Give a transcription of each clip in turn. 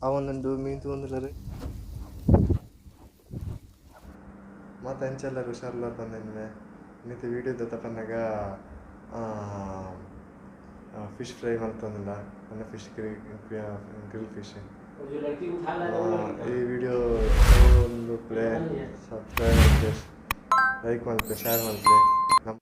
ಅವನೊಂದು ಮೀನು ತೊಗೊಂಡಿಲ್ಲರು ಮತ್ತು ಹೆಂಚೆಲ್ಲರು ಹುಷಾರಿಲ್ಲ ತಂದೆ ಇನ್ನಿತ್ತು ವೀಡಿಯೋದ ತಕೊಂಡಾಗ ಫಿಶ್ ಫ್ರೈ ಮಾಡ್ತಂದಿಲ್ಲ ನನ್ನ ಫಿಶ್ ಗ್ರಿಲ್ ಫಿಶ್ ಈ ವಿಡಿಯೋ ಒಂದು ಪ್ಲೇ ಸಬ್ಸ್ಕ್ರೈಬ್ ಮಾಡ್ತೀವಿ ಲೈಕ್ ಮಾಡ್ತೀವಿ ಶೇರ್ ಮಾಡ್ತೀವಿ ನಮ್ಮ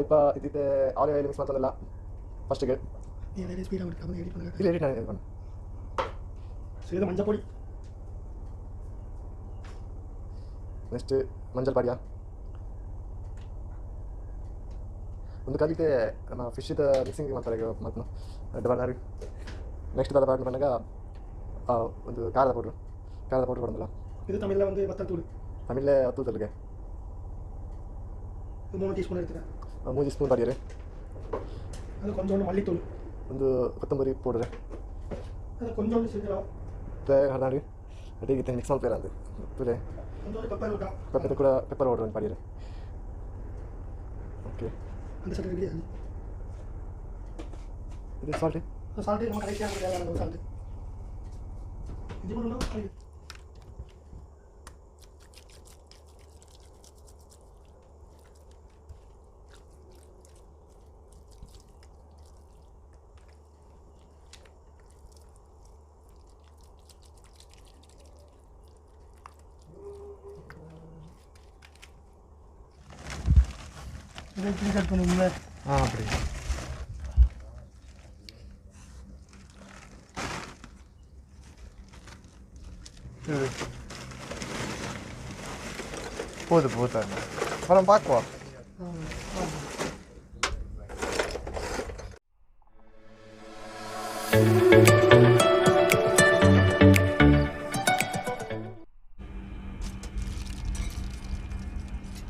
இப்போ இது ஆலிவ் ஆயில் மிக்ஸ் ಮಾಡ್ತಂದಿಲ್ಲ ಫಸ್ಟಿಗೆ ಏನೇ ಸ್ಪೀಡ್ ಆಗಿ ಕಮ್ಮಿ ಎಡಿಟ್ ಮಾಡಿ ಇಲ್ಲ ಎಡಿಟ್ ಮಾಡಿ ಸೀದಾ ಮಂಜ ಪೊಡಿ ನೆಕ್ಸ್ಟ್ ಮಂಜಲ್ ಪಾಡಿಯ ಒಂದು ಕಲಿತೆ ಫಿಶ್ ಮಿಕ್ಸಿಂಗ್ ಮಾಡ್ತಾರೆ ಮತ್ತು ಡಬಲ್ ನೆಕ್ಸ್ಟ್ ಬದ ಪಾಡ್ ಬಂದಾಗ ಒಂದು ಖಾರದ ಪೌಡ್ರ್ ಕೊಡೋದಿಲ್ಲ ಇದು ತಮಿಳ್ல வந்து வத்தல் தூள் ತಮಿಳ್ಲೆ ಹತ್ತು ತಲೆಗೆ 3 ಟೀಸ್ಪೂನ್ ಇರ್ತದೆ 3 ಟೀಸ್ಪೂನ್ ಪಾಡಿಯರೆ ಅದು ಕೊಂಚೋಂಡು ಮಲ್ಲಿತೂಳು ಒಂದು ಕೊತ್ತಂಬರಿ ಪೌಡ್ರ್ ಅದು ಕೊಂಚೋಂಡು ಸೀದಾ ಹರನಾಡಿ ಅಡಿಗೆ ಮಿಕ್ಸ್ ಮಾಡ್ತಾರೆ ಅದು ಪುರೆ ಒಂದು ಪೆಪ್ಪರ್ ಕೂಡ ಪೆಪ್ಪರ್ ಪೌಡರ್ ಒಂದು ಪಾಡಿಯರೆ ಓಕೆ அந்த சட்டை ரெடி இது சால்ட் நம்ம கடைசியாக தேவையான சால்ட் இது பண்ணணும் கட் பண்ணுங்களா அப்படி போதும் அப்புறம் பார்க்குவோம்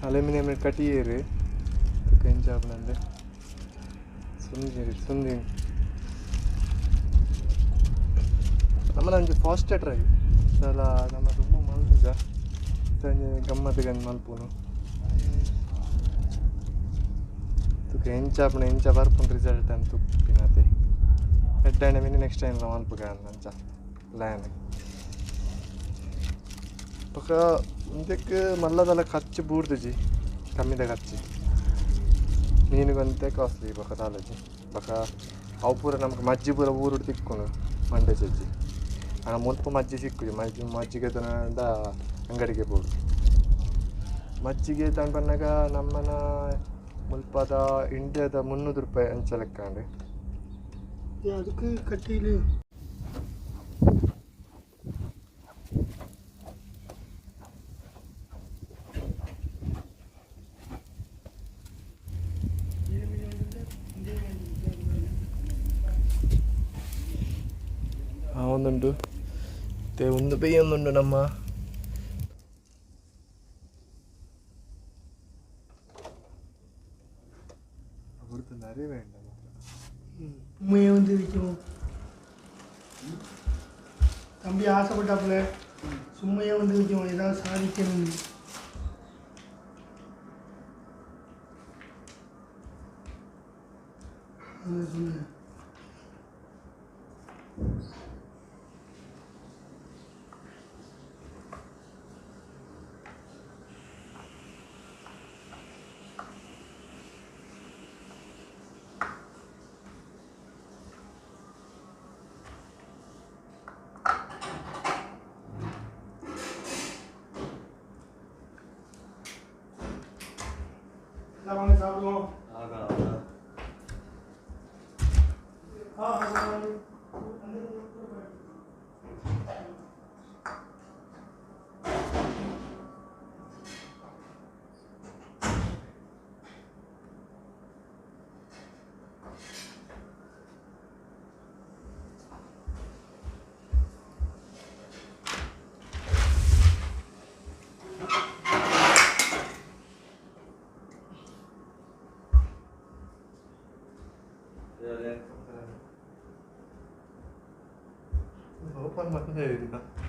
ಅಲ್ಯೂಮಿನಿಯಂ ಕಟ್ಟಿಯೇರು ಕೆಂಚಾಪನಂದೆ ಸುಂದಿ ನಮ್ಮದೊಂದು ಫಾಸ್ಟ್ ಟ್ರೈ ಸಲ ನಮ್ಮ ತುಂಬ ಮಲ್ಪುಜ ಸಂಜೆ ಗಮ್ಮತ್ತಿಗಂದು ಮಲ್ಪುನು ತುಕ ಎಂಚ ಬರ್ಪುನ್ ರಿಸಲ್ಟ್ ಅಂತ ತುಪ್ಪಿನತೆ ಹೆಡ್ಡಾಂಡ ಮೀನು ನೆಕ್ಸ್ಟ್ ಟೈಮ್ ಮಲ್ಪುಗ ಅಂಚ ಲ್ಯಾನ್ ಪಕ್ಕ ಮುಂದಕ್ಕೆ ಮಲ್ಲದಲ್ಲ ಖರ್ಚು ಬೂಡ್ದುಜಿ ಕಮ್ಮಿದ ಖರ್ಚು ಮೀನಿಗಂತೆ ಕಾಸ್ಟ್ಲಿ ಬಕ ತಾಲಜಿ ಬಕ ಅವು ಪೂರ ನಮ್ಗೆ ಮಜ್ಜಿ ಪೂರ ಊರು ತಿಕ್ಕೊಂಡು ಮಂಡೆ ಚಜ್ಜಿ ಆಗ ಮುಲ್ಪ ಮಜ್ಜಿ ಸಿಕ್ಕುಜಿ ಮಜ್ಜಿಗೆ ತನದ ಅಂಗಡಿಗೆ ಬೋದು ಮಜ್ಜಿಗೆ ತಗೊಂಡು ಬಂದಾಗ ನಮ್ಮನ ಮುಲ್ಪದ ಇಂಡಿಯಾದ 300 ರೂಪಾಯಿ ಅಂಚ ಲೆಕ್ಕಂಡು ಅದಕ್ಕೆ ಕಟ್ಟಿಲಿ ಒಂದುಂಟು ಮತ್ತೆ ಒಂದು ಬೇಯೊಂದುಂಟು ನಮ್ಮ உண்மையை வந்து விற்கும் தம்பி ஆசைப்பட்டாப்புல சும்மையாக வந்து விற்கும் ஏதாவது சாதிக்கணும் சொன்னேன் வாங்க சாப்பிடுவோம் open ಮಾಡ್ತಾ ಇದ್ದೀನಿ